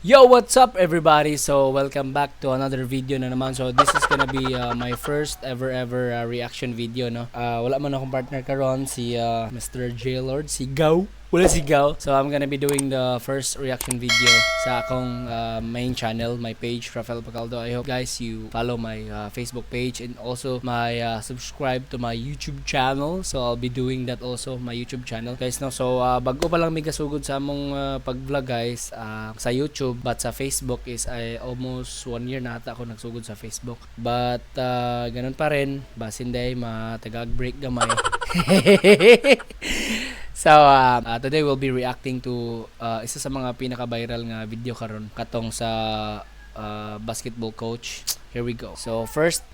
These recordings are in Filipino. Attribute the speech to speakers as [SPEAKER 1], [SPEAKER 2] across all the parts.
[SPEAKER 1] Yo, what's up everybody? So, welcome back to another video na naman. So, this is gonna be my first ever reaction video, no? Wala man akong partner karon si Mr. J-Lord, si Gaw. Wala si Gaw. So, I'm gonna be doing the first reaction video sa akong main channel, my page, Rafael Pacaldo. I hope guys you follow my Facebook page and also my subscribe to my YouTube channel. So, I'll be doing that also, my YouTube channel. Guys, no? So, bago pa lang may kasugod sa among pag-vlog guys sa YouTube, but sa Facebook is almost 1 year na ata ako nagsugod sa Facebook. But ganun pa rin, basin day matagag-break gamay. So today we'll be reacting to isa sa mga pinaka-viral nga video karon katong sa basketball coach. Here we go. So first,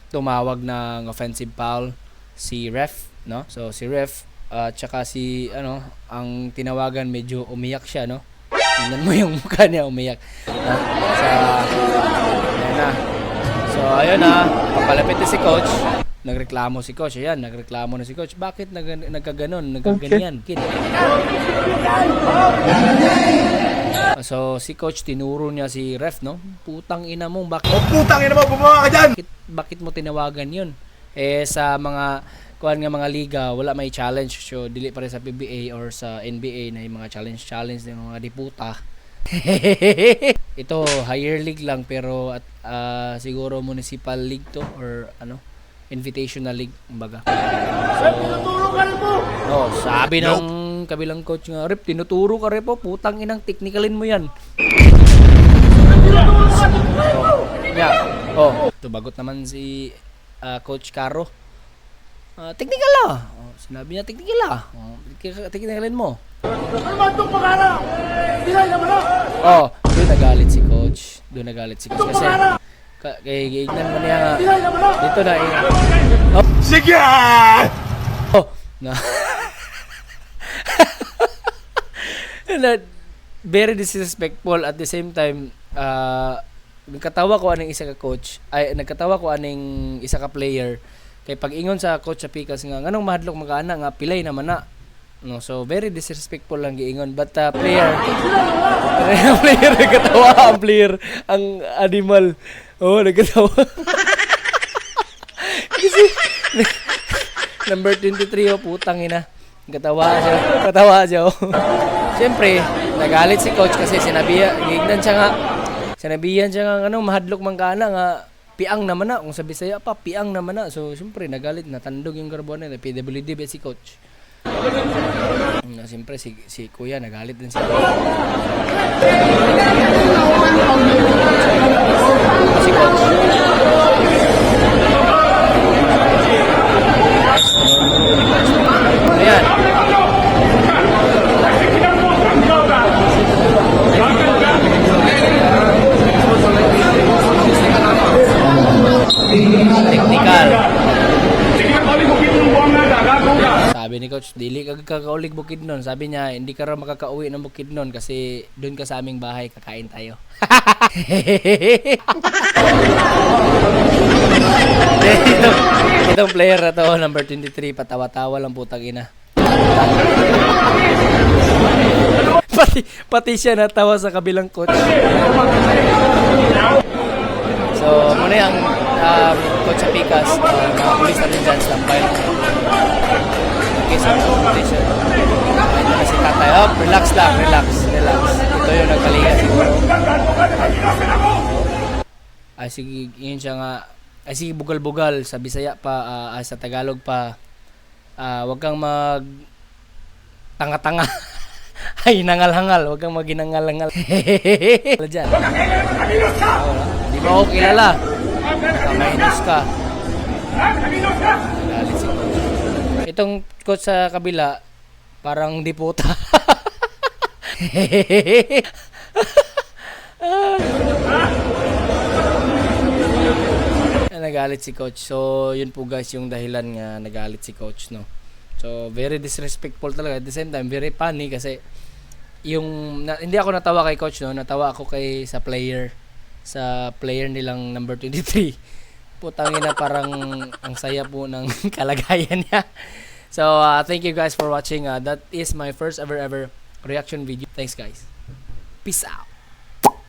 [SPEAKER 1] tumawag ng offensive foul si ref, no? So si ref tsaka si ang tinawagan medyo umiyak siya, no? Tingnan mo yung mukha niya, umiyak. So ayun na, papalapit na si coach. Nagreklamo si coach. Ayan, nagreklamo na si coach. Bakit nagkaganon, nagkaganyan? So si coach tinuro niya si ref, no? Putang ina mo,
[SPEAKER 2] putang ina mo, bumaba ka dyan!
[SPEAKER 1] Bakit mo tinawagan yun? Sa mga kuan nga mga liga, wala may challenge. So dili pa rin sa PBA or sa NBA na yung mga challenge ng mga diputa. Ito higher league lang pero siguro municipal league to or invitational league kumbaga. So sabi ng kabilang coach nga, "Rep, tinuturo ka rep, putang inang teknikalin mo 'yan." Tumagot naman si Coach Caro. Technical lah. Sinabi niya technical lah. Technicalin mo. Doon nagalit si coach. Kasi kay giignan mo niya dito na
[SPEAKER 2] Sige!
[SPEAKER 1] Very disrespectful at the same time nagkatawa ko aning isa ka coach nagkatawa ko aning isa ka player kay pag-ingon sa coach sa Pikas nga nganong mahadlok magana nga pilay naman na, no? So very disrespectful lang giingon, but player nagkatawa ang player ang animal nagkatawa kasi number 23 putang ina katawa siya siyempre nagalit si coach kasi sinabihan siya nga mahadlok mangkana nga piang naman na, kung sa Bisaya pa, piang naman na. So, siyempre, nagalit, natandog yung karbuan na PWD ba si coach. Siyempre, si kuya, nagalit din si coach. Ayan. Technical. Sabi ni coach, dili ka kakaulig Bukidnon. Sabi niya, hindi ka raw makakauwi ng Bukidnon kasi doon ka sa aming bahay, kakain tayo. Itong player na to, number 23, patawa-tawa lang putang ina. Pati siya natawa sa kabilang coach. So, muna yung coach sa Pikas, mga police natin dyan sa Lampay. Okay, so, competition. Ito na si tatay. Relax lang, relax. Ito yung nagkaliga siguro. Sige, yun siya nga. Sige, bugal-bugal. Sa Bisaya pa, sa Tagalog pa. Huwag kang tanga-tanga. Ay, nangal-hangal. Huwag kang maginangal-hangal. Wala dyan. Di ba ako kilala? Nakamainus ka. Nagalit si coach. Itong coach sa kabila, parang diputa. Nagalit si coach. So, yun po guys yung dahilan nga nagalit si coach, no? So, very disrespectful talaga. At the same time, very funny kasi hindi ako natawa kay coach, no? Natawa ako sa player nilang number 23. Putang ina, parang ang saya po ng kalagayan niya. So, thank you guys for watching. That is my first ever reaction video. Thanks guys. Peace out.